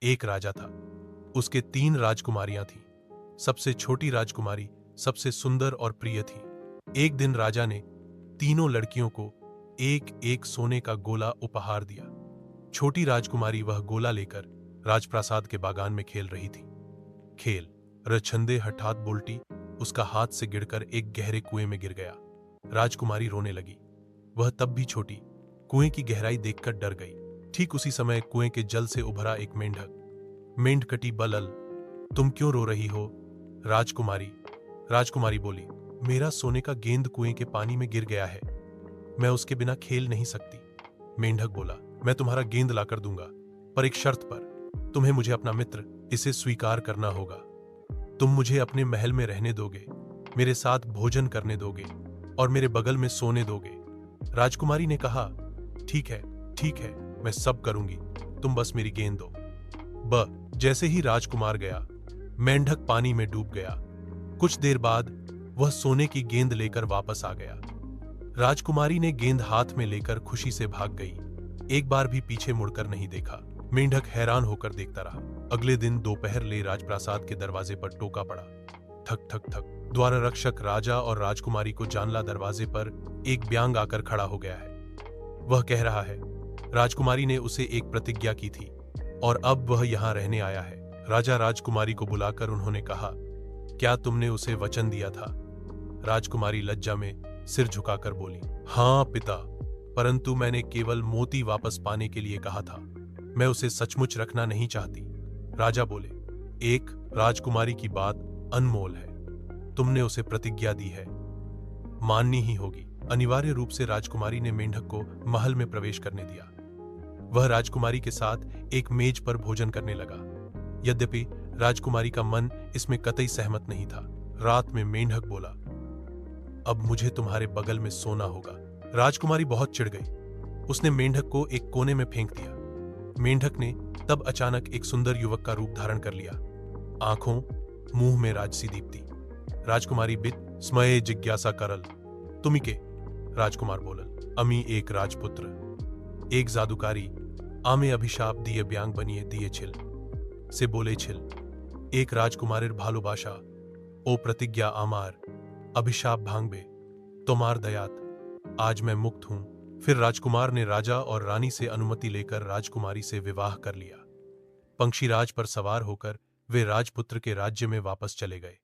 एक राजा था। उसके 3 राजकुमारियां थीं। सबसे छोटी राजकुमारी सबसे सुंदर और प्रिय थी। एक दिन राजा ने तीनों लड़कियों को एक एक सोने का गोला उपहार दिया। छोटी राजकुमारी वह गोला लेकर राजप्रासाद के बागान में खेल रही थी। खेल रछंदे हठात बोल्टी उसका हाथ से गिरकर एक गहरे कुएं में गिर गया। राजकुमारी रोने लगी। वह तब भी छोटी कुएं की गहराई देखकर डर गई। ठीक उसी समय कुएं के जल से उभरा एक मेंढक। मेंढकटी बलल, तुम क्यों रो रही हो राजकुमारी? राजकुमारी बोली, मेरा सोने का गेंद कुएं के पानी में गिर गया है, मैं उसके बिना खेल नहीं सकती। मेंढक बोला, मैं तुम्हारा गेंद लाकर दूंगा, पर एक शर्त पर। तुम्हें मुझे अपना मित्र इसे स्वीकार करना होगा। तुम मुझे अपने महल में रहने दोगे, मेरे साथ भोजन करने दोगे और मेरे बगल में सोने दोगे। राजकुमारी ने कहा, ठीक है, मैं सब करूंगी, तुम बस मेरी गेंद दो। जैसे ही राजकुमार गया, मेंढक पानी में डूब गया। कुछ देर बाद वह सोने की गेंद लेकर वापस आ गया। राजकुमारी ने गेंद हाथ में लेकर खुशी से भाग गई। एक बार भी पीछे मुड़कर नहीं देखा। मेंढक हैरान होकर देखता रहा। अगले दिन दोपहर ले राजप्रासाद के दरवाजे पर टोका पड़ा। ठक ठक ठक। द्वार रक्षक राजा और राजकुमारी को जानला दरवाजे पर एक ब्यांग आकर खड़ा हो गया है। वह कह रहा है, राजकुमारी ने उसे एक प्रतिज्ञा की थी और अब वह यहां रहने आया है। राजा राजकुमारी को बुलाकर उन्होंने कहा, क्या तुमने उसे वचन दिया था? राजकुमारी लज्जा में सिर झुकाकर बोली, हाँ पिता, परंतु मैंने केवल मोती वापस पाने के लिए कहा था, मैं उसे सचमुच रखना नहीं चाहती। राजा बोले, एक राजकुमारी की बात अनमोल है, तुमने उसे प्रतिज्ञा दी है, माननी ही होगी। अनिवार्य रूप से राजकुमारी ने मेंढक को महल में प्रवेश करने दिया। वह राजकुमारी के साथ एक मेज पर भोजन करने लगा। यद्यपि राजकुमारी का मन इसमें कतई सहमत नहीं था। रात में मेंढक बोला, अब मुझे तुम्हारे बगल में सोना होगा। राजकुमारी बहुत चिढ़ गई। उसने मेंढक को एक कोने में फेंक दिया। मेंढक ने तब अचानक एक सुंदर युवक का रूप धारण कर लिया। आंखों मुंह में राजसी दीप्ति। राजकुमारी बित स्मये जिज्ञासा करल, तुमी के? राजकुमार बोलल, अमी एक राजपुत्र, एक जादूकारी आमे अभिशाप दिए ब्यांग बनिए दिए छिल से बोले छिल। एक राजकुमारेर भालोबाशा ओ प्रतिज्ञा आमार अभिशाप भांगबे, तोमार दयात आज मैं मुक्त हूं। फिर राजकुमार ने राजा और रानी से अनुमति लेकर राजकुमारी से विवाह कर लिया। पंक्षीराज पर सवार होकर वे राजपुत्र के राज्य में वापस चले गए।